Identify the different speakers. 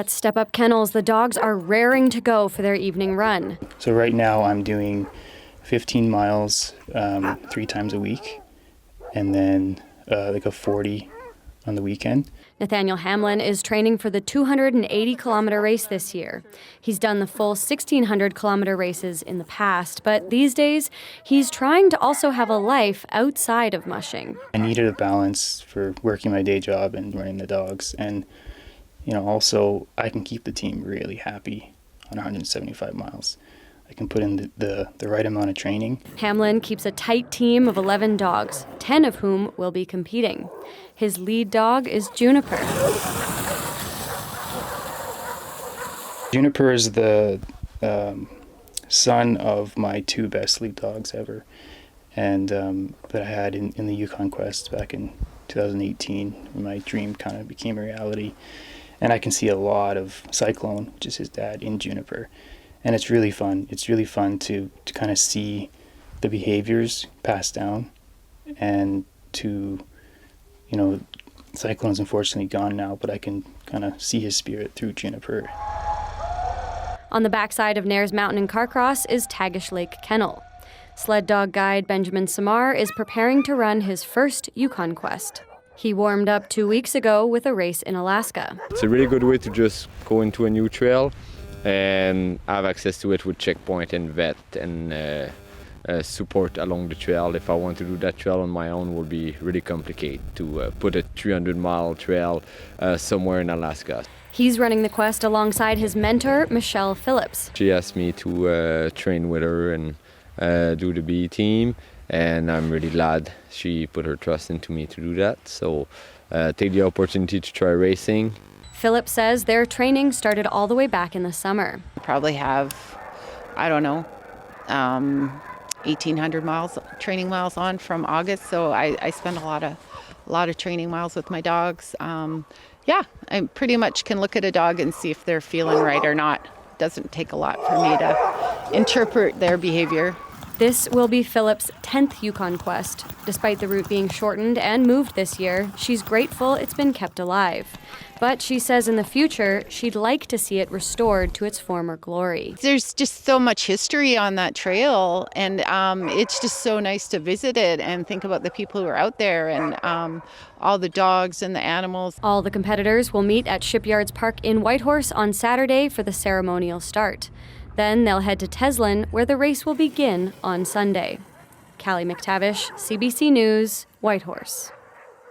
Speaker 1: At Step Up Kennels, the dogs are raring to go for their evening run.
Speaker 2: So right now I'm doing 15 miles 3 times a week, and then like a 40 on the weekend.
Speaker 1: Nathaniel Hamlin is training for the 280-kilometer race this year. He's done the full 1,600-kilometer races in the past, but these days he's trying to also have a life outside of mushing.
Speaker 2: I needed a balance for working my day job and running the dogs, and also I can keep the team really happy on 175 miles. I can put in the right amount of training. Hamlin keeps a tight team of 11 dogs, 10 of whom will be competing. His lead dog is Juniper. Juniper is the son of my 2 best lead dogs ever, and that I had in the Yukon Quest back in 2018, when my dream kind of became a reality. And I can see a lot of Cyclone, which is his dad, in Juniper. And it's really fun. It's really fun to kind of see the behaviors passed down, and to, Cyclone's unfortunately gone now, but I can kind of see his spirit through Juniper. On the backside of Nares Mountain in Carcross is Tagish Lake Kennel. Sled dog guide Benjamin Samar is preparing to run his first Yukon Quest. He warmed up 2 weeks ago with a race in Alaska.
Speaker 3: It's a really good way to just go into a new trail and have access to it with checkpoint and vet and support along the trail. If I want to do that trail on my own, would be really complicated to put a 300-mile trail somewhere in Alaska.
Speaker 1: He's running the quest alongside his mentor, Michelle Phillips.
Speaker 3: She asked me to train with her and do the B team, and I'm really glad she put her trust into me to do that. So take the opportunity to try racing.
Speaker 1: Phillips says their training started all the way back in the summer.
Speaker 4: Probably have, 1,800 miles, training miles on from August. So I spend a lot of training miles with my dogs. I pretty much can look at a dog and see if they're feeling right or not. It doesn't take a lot for me to interpret their behavior.
Speaker 1: This will be Phillips' 10th Yukon Quest. Despite the route being shortened and moved this year, she's grateful it's been kept alive. But she says in the future, she'd like to see it restored to its former glory.
Speaker 4: There's just so much history on that trail, and it's just so nice to visit it and think about the people who are out there and all the dogs and the animals.
Speaker 1: All the competitors will meet at Shipyards Park in Whitehorse on Saturday for the ceremonial start. Then they'll head to Teslin, where the race will begin on Sunday. Cali McTavish, CBC News, Whitehorse.